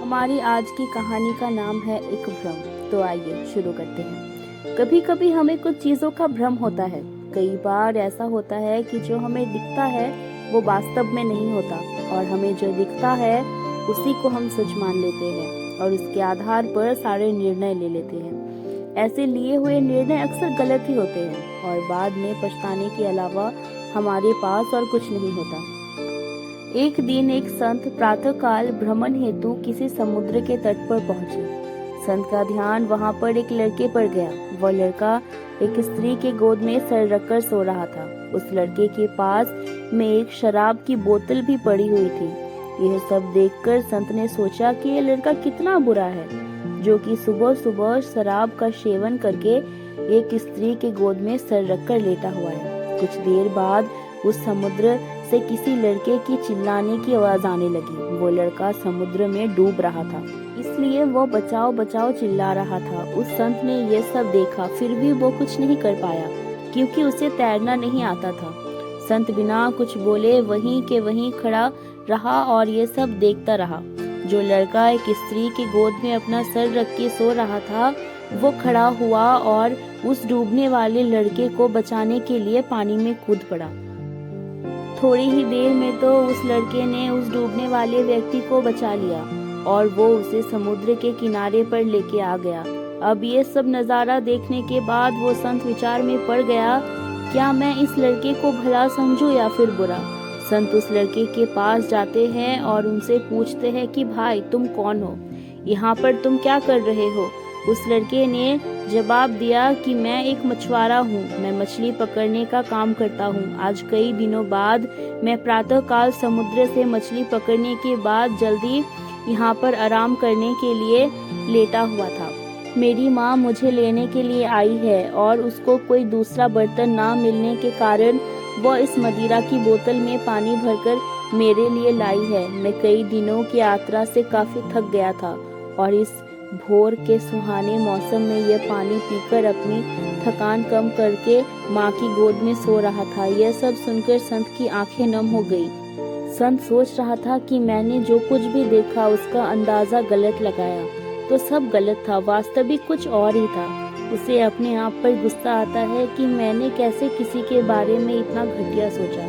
हमारी आज की कहानी का नाम है एक भ्रम। तो आइए शुरू करते हैं। कभी कभी हमें कुछ चीजों का भ्रम होता है। कई बार ऐसा होता है कि जो हमें दिखता है वो वास्तव में नहीं होता, और हमें जो दिखता है उसी को हम सच मान लेते हैं और उसके आधार पर सारे निर्णय ले लेते हैं। ऐसे लिए हुए निर्णय अक्सर गलत ही होते हैं और बाद में पछताने के अलावा हमारे पास और कुछ नहीं होता। एक दिन एक संत प्रातःकाल भ्रमण हेतु किसी समुद्र के तट पर पहुंचे। संत का ध्यान वहां पर एक लड़के पर गया। वह लड़का एक स्त्री के गोद में सर रखकर सो रहा था। उस लड़के के पास में एक शराब की बोतल भी पड़ी हुई थी। यह सब देखकर संत ने सोचा कि यह लड़का कितना बुरा है, जो कि सुबह सुबह शराब का सेवन करके एक स्त्री के गोद में सर रखकर लेटा हुआ है। कुछ देर बाद उस समुद्र से किसी लड़के की चिल्लाने की आवाज आने लगी। वो लड़का समुद्र में डूब रहा था, इसलिए वो बचाओ बचाओ चिल्ला रहा था। उस संत ने ये सब देखा, फिर भी वो कुछ नहीं कर पाया क्योंकि उसे तैरना नहीं आता था। संत बिना कुछ बोले वहीं के वहीं खड़ा रहा और ये सब देखता रहा। जो लड़का एक स्त्री की गोद में अपना सर रख के सो रहा था, वो खड़ा हुआ और उस डूबने वाले लड़के को बचाने के लिए पानी में कूद पड़ा। थोड़ी ही देर में तो उस लड़के ने उस डूबने वाले व्यक्ति को बचा लिया और वो उसे समुद्र के किनारे पर लेके आ गया। अब ये सब नज़ारा देखने के बाद वो संत विचार में पड़ गया, क्या मैं इस लड़के को भला समझूं या फिर बुरा। संत उस लड़के के पास जाते हैं और उनसे पूछते हैं कि भाई तुम कौन हो, यहाँ पर तुम क्या कर रहे हो। उस लड़के ने जवाब दिया कि मैं एक मछुआरा हूँ, मैं मछली पकड़ने का काम करता हूँ। आज कई दिनों बाद मैं प्रातःकाल समुद्र से मछली पकड़ने के बाद जल्दी यहाँ पर आराम करने के लिए लेटा हुआ था। मेरी माँ मुझे लेने के लिए आई है और उसको कोई दूसरा बर्तन ना मिलने के कारण वह इस मदिरा की बोतल में पानी भरकर मेरे लिए लाई है। मैं कई दिनों की यात्रा से काफी थक गया था और इस भोर के सुहाने मौसम में यह पानी पीकर अपनी थकान कम करके माँ की गोद में सो रहा था। यह सब सुनकर संत की आंखें नम हो गई। संत सोच रहा था कि मैंने जो कुछ भी देखा उसका अंदाजा गलत लगाया तो सब गलत था, वास्तविक कुछ और ही था। उसे अपने आप पर गुस्सा आता है कि मैंने कैसे किसी के बारे में इतना घटिया सोचा।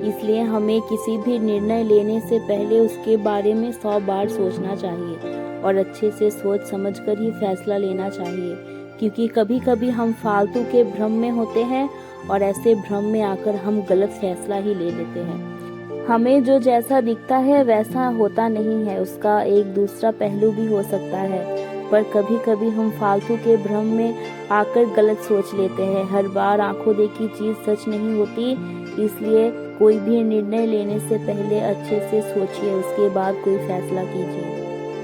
इसलिए हमें किसी भी निर्णय लेने से पहले उसके बारे में 100 बार सोचना चाहिए और अच्छे से सोच समझकर ही फैसला लेना चाहिए, क्योंकि कभी कभी हम फालतू के भ्रम में होते हैं और ऐसे भ्रम में आकर हम गलत फैसला ही ले लेते हैं। हमें जो जैसा दिखता है वैसा होता नहीं है, उसका एक दूसरा पहलू भी हो सकता है, पर कभी कभी हम फालतू के भ्रम में आकर गलत सोच लेते हैं। हर बार आंखों देखी चीज सच नहीं होती, इसलिए कोई भी निर्णय लेने से पहले अच्छे से सोचिए, उसके बाद कोई फैसला कीजिए।